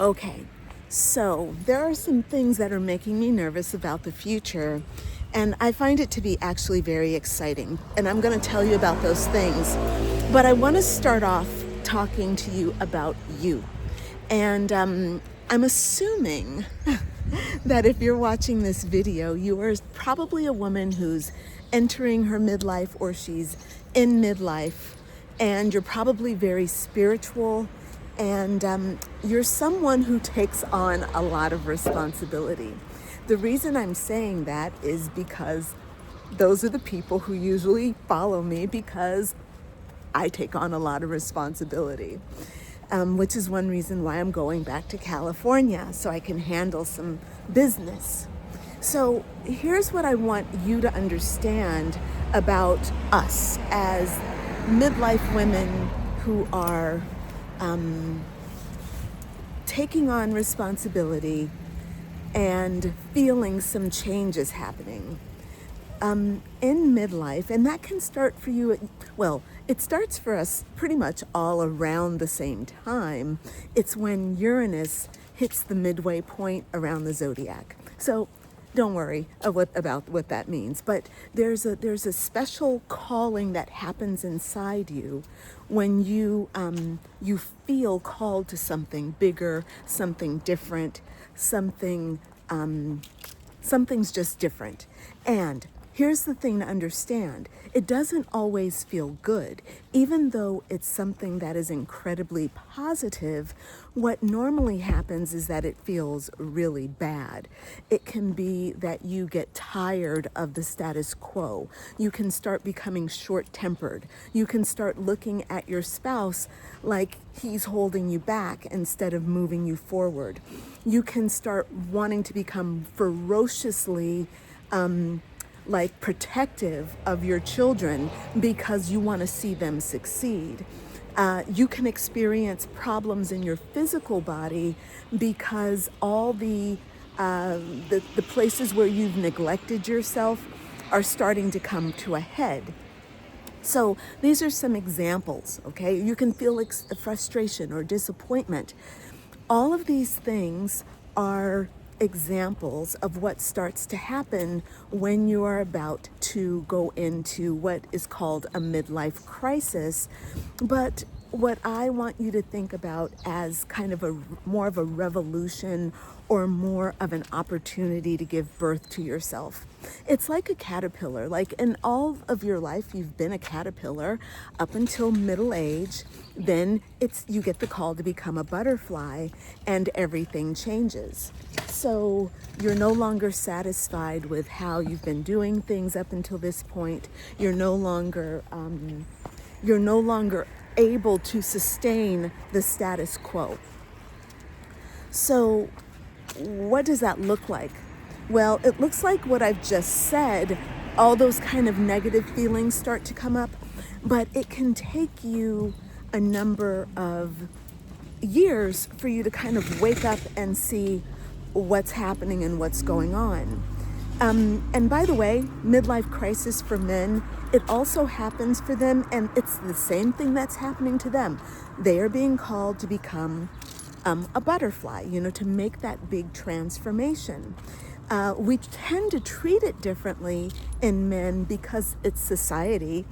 Okay, so there are some things that are making me nervous about the future, and I find it to be actually very exciting. And I'm going to tell you about those things. But I want to start off talking to you about you. And I'm assuming that if you're watching this video, you are probably a woman who's entering her midlife or she's in midlife, and you're probably very spiritual, and you're someone who takes on a lot of responsibility. The reason I'm saying that is because those are the people who usually follow me, because I take on a lot of responsibility, which is one reason why I'm going back to California, so I can handle some business. So here's what I want you to understand about us as midlife women who are taking on responsibility and feeling some changes happening in midlife. And that can start for you, well, it starts for us pretty much all around the same time. It's when Uranus hits the midway point around the zodiac. So don't worry about what that means, but there's a special calling that happens inside you when you feel called to something bigger, something different, something's just different. And here's the thing to understand. It doesn't always feel good. Even though it's something that is incredibly positive, what normally happens is that it feels really bad. It can be that you get tired of the status quo. You can start becoming short-tempered. You can start looking at your spouse like he's holding you back instead of moving you forward. You can start wanting to become ferociously protective of your children because you want to see them succeed. You can experience problems in your physical body because all the places where you've neglected yourself are starting to come to a head. So these are some examples, okay? You can feel frustration or disappointment. All of these things are examples of what starts to happen when you are about to go into what is called a midlife crisis. But what I want you to think about as kind of more of a revolution or more of an opportunity to give birth to yourself. It's like a caterpillar. Like in all of your life, you've been a caterpillar up until middle age. Then you get the call to become a butterfly, and everything changes. So you're no longer satisfied with how you've been doing things up until this point. You're no longer able to sustain the status quo. So what does that look like? Well, it looks like what I've just said. All those kind of negative feelings start to come up, but it can take you a number of years for you to kind of wake up and see what's happening and what's going on. And by the way, midlife crisis for men, it also happens for them, and it's the same thing that's happening to them. They are being called to become a butterfly, to make that big transformation. We tend to treat it differently in men because it's society,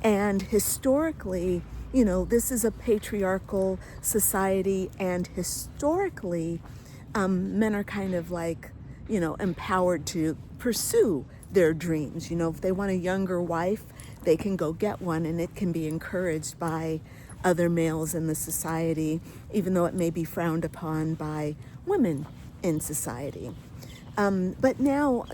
and historically, this is a patriarchal society, and historically, men are kind of empowered to pursue their dreams. If they want a younger wife, they can go get one, and it can be encouraged by other males in the society, even though it may be frowned upon by women in society. But now,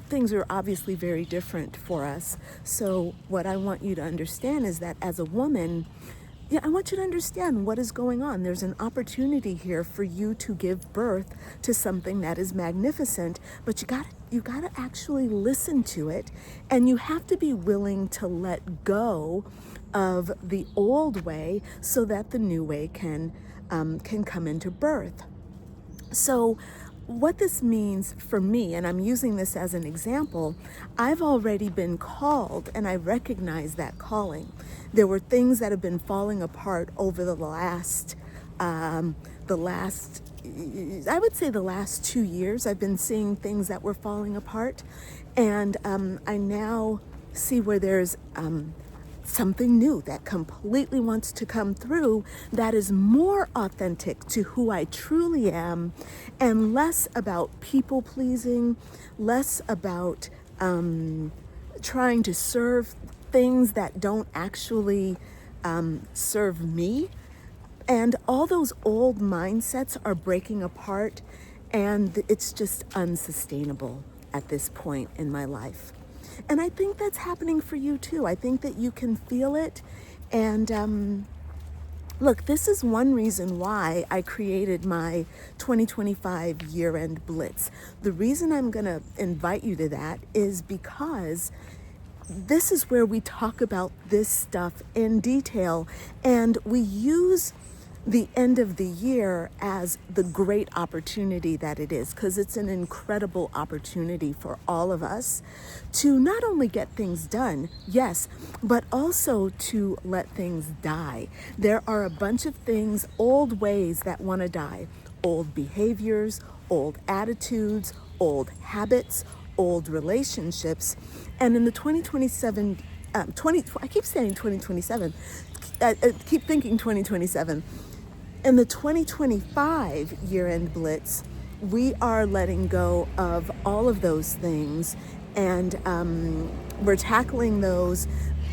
things are obviously very different for us. So what I want you to understand is that as a woman, I want you to understand what is going on. There's an opportunity here for you to give birth to something that is magnificent, but you gotta actually listen to it, and you have to be willing to let go of the old way so that the new way can come into birth. So what this means for me, and I'm using this as an example, I've already been called, and I recognize that calling. There were things that have been falling apart over the last I would say the last 2 years, I've been seeing things that were falling apart. And I now see where there's something new that completely wants to come through that is more authentic to who I truly am and less about people pleasing, less about trying to serve things that don't actually serve me. And all those old mindsets are breaking apart, and it's just unsustainable at this point in my life. And I think that's happening for you too. I think that you can feel it. And look, this is one reason why I created my 2025 Year-End Blitz. The reason I'm going to invite you to that is because this is where we talk about this stuff in detail, and we use the end of the year as the great opportunity that it is, because it's an incredible opportunity for all of us to not only get things done, yes, but also to let things die. There are a bunch of things, old ways that want to die, old behaviors, old attitudes, old habits, old relationships. And in the 2027, I keep saying 2027, I keep thinking 2027. In the 2025 Year-End Blitz, we are letting go of all of those things, and we're tackling those,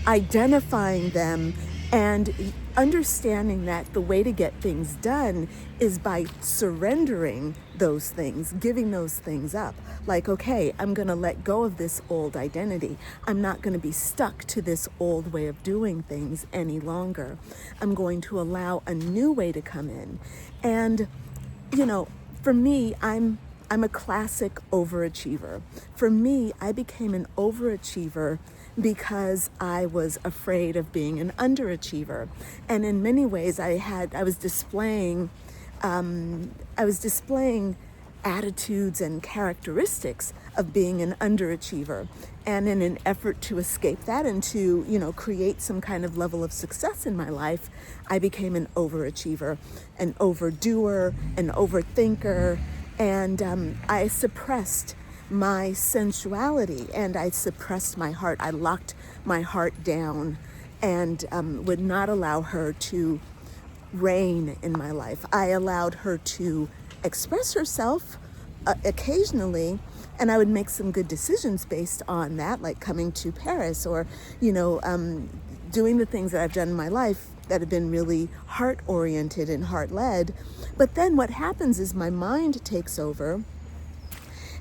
identifying them, and understanding that the way to get things done is by surrendering those things, giving those things up. Like, okay, I'm going to let go of this old identity. I'm not going to be stuck to this old way of doing things any longer. I'm going to allow a new way to come in. And, you know, for me, I'm a classic overachiever. For me, I became an overachiever because I was afraid of being an underachiever. And in many ways, I was displaying attitudes and characteristics of being an underachiever. And in an effort to escape that and to, create some kind of level of success in my life, I became an overachiever, an overdoer, an overthinker, and I suppressed my sensuality, and I suppressed my heart. I locked my heart down and would not allow her to reign in my life. I allowed her to express herself occasionally, and I would make some good decisions based on that, like coming to Paris or, doing the things that I've done in my life that have been really heart-oriented and heart-led. But then what happens is my mind takes over,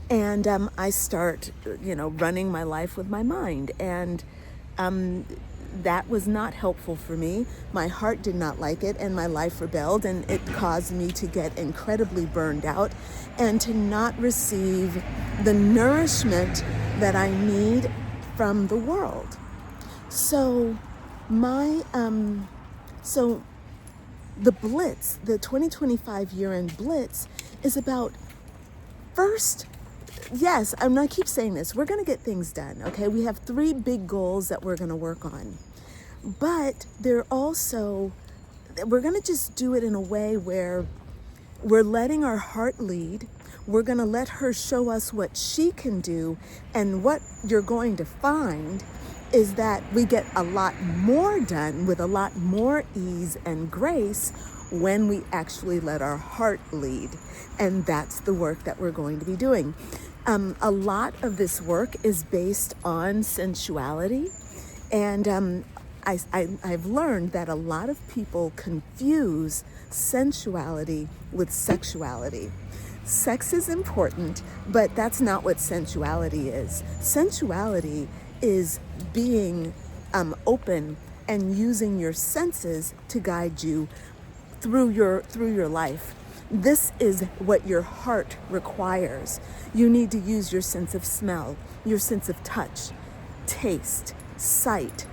and I start, running my life with my mind. And that was not helpful for me. My heart did not like it, and my life rebelled, and it caused me to get incredibly burned out and to not receive the nourishment that I need from the world. So the Blitz, the 2025 Year-End Blitz, is about first. Yes, I keep saying this. We're going to get things done, okay? We have 3 big goals that we're going to work on. But we're going to just do it in a way where we're letting our heart lead. We're going to let her show us what she can do. And what you're going to find is that we get a lot more done with a lot more ease and grace when we actually let our heart lead. And that's the work that we're going to be doing. A lot of this work is based on sensuality, and I've learned that a lot of people confuse sensuality with sexuality. Sex is important, but that's not what sensuality is. Sensuality is being open and using your senses to guide you through your life. This is what your heart requires. You need to use your sense of smell, your sense of touch, taste, sight,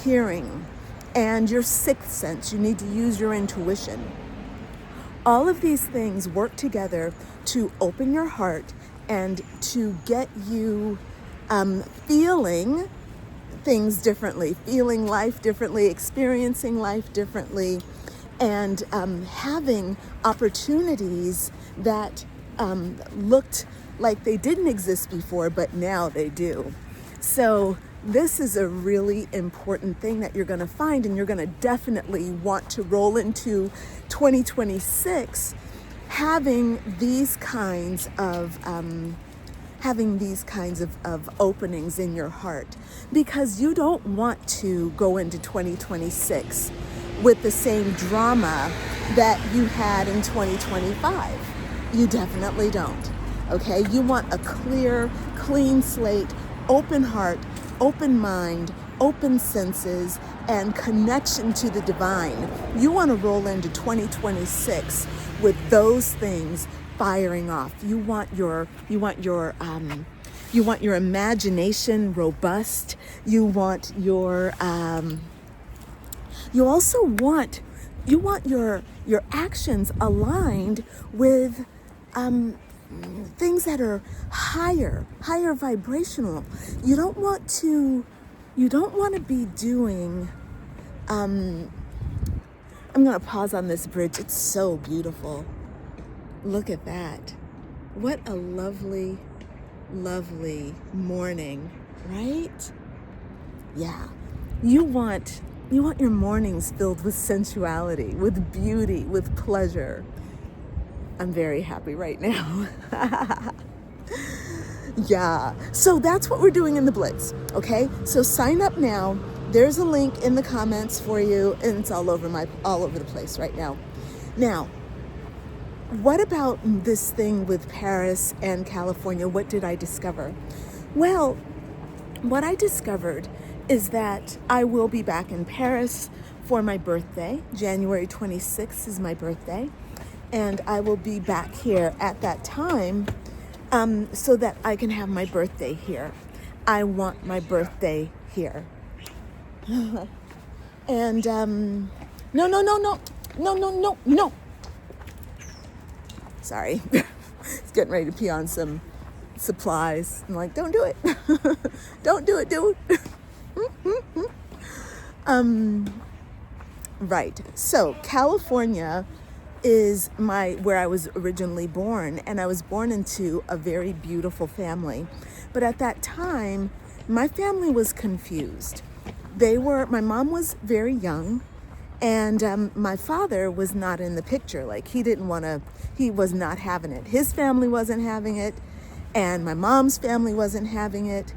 hearing, and your sixth sense. You need to use your intuition. All of these things work together to open your heart and to get you feeling things differently, feeling life differently, experiencing life differently. and having opportunities that looked like they didn't exist before, but now they do. So this is a really important thing that you're going to find, and you're going to definitely want to roll into 2026 having these kinds of openings in your heart, because you don't want to go into 2026 with the same drama that you had in 2025. You definitely don't. Okay, you want a clear, clean slate, open heart, open mind, open senses, and connection to the divine. You want to roll into 2026 with those things firing off. You want your imagination robust. You also want your actions aligned with things that are higher vibrational. You don't want to be doing, I'm going to pause on this bridge. It's so beautiful. Look at that. What a lovely, lovely morning, right? Yeah. You want your mornings filled with sensuality, with beauty, with pleasure. I'm very happy right now. Yeah. So that's what we're doing in the Blitz. Okay. So sign up now. There's a link in the comments for you, and it's all over the place right now. Now, what about this thing with Paris and California? What did I discover? Well, what I discovered is that I will be back in Paris for my birthday. January 26th is my birthday. And I will be back here at that time so that I can have my birthday here. I want my birthday here. And no. Sorry. It's getting ready to pee on some supplies. I'm like, don't do it. Don't do it, dude. Right. So California is where I was originally born, and I was born into a very beautiful family. But at that time, my family was confused. My mom was very young, and my father was not in the picture. Like, he was not having it. His family wasn't having it, and my mom's family wasn't having it.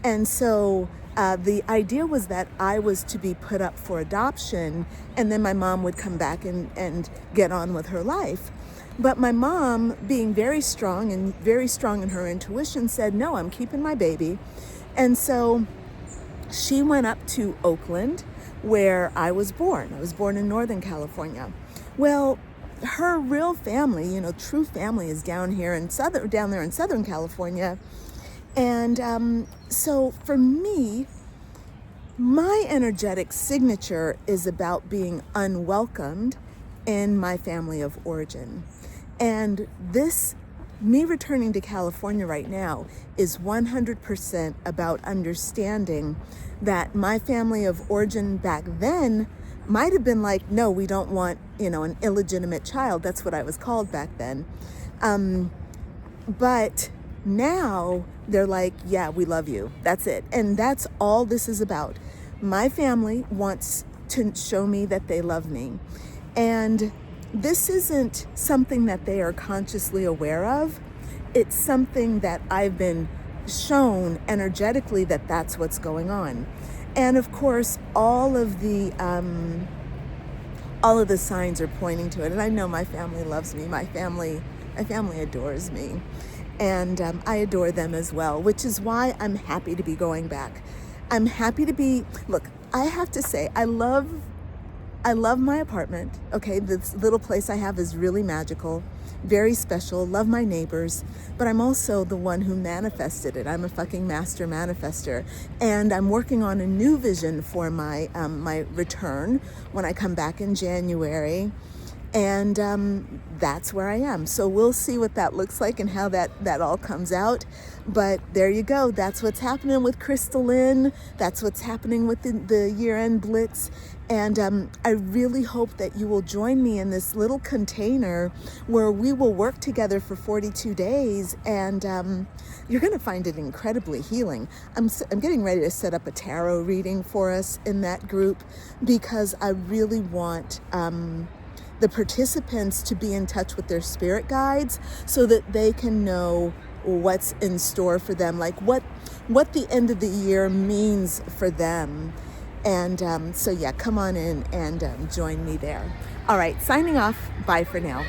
And so the idea was that I was to be put up for adoption, and then my mom would come back and get on with her life. But my mom, being very strong in her intuition, said, no, I'm keeping my baby. And so she went up to Oakland, where I was born. I was born in Northern California. Well, her real family, true family, is down there in Southern California. And so for me, my energetic signature is about being unwelcomed in my family of origin. And me returning to California right now is 100% about understanding that my family of origin back then might have been like, no, we don't want, an illegitimate child. That's what I was called back then. But now they're like, yeah, we love you. That's it. And that's all this is about. My family wants to show me that they love me. And this isn't something that they are consciously aware of. It's something that I've been shown energetically that that's what's going on. And of course, all of the signs are pointing to it. And I know my family loves me. My family adores me. And I adore them as well, which is why I'm happy to be going back. I'm happy to be, look, I have to say, I love my apartment. Okay, this little place I have is really magical, very special, love my neighbors, but I'm also the one who manifested it. I'm a fucking master manifester, and I'm working on a new vision for my return when I come back in January. And that's where I am. So we'll see what that looks like and how that all comes out. But there you go. That's what's happening with Crystalline. That's what's happening with the Year-End Blitz. And I really hope that you will join me in this little container where we will work together for 42 days. And you're going to find it incredibly healing. I'm getting ready to set up a tarot reading for us in that group because I really want the participants to be in touch with their spirit guides so that they can know what's in store for them, like what the end of the year means for them. And so yeah, come on in and join me there. All right, signing off. Bye for now.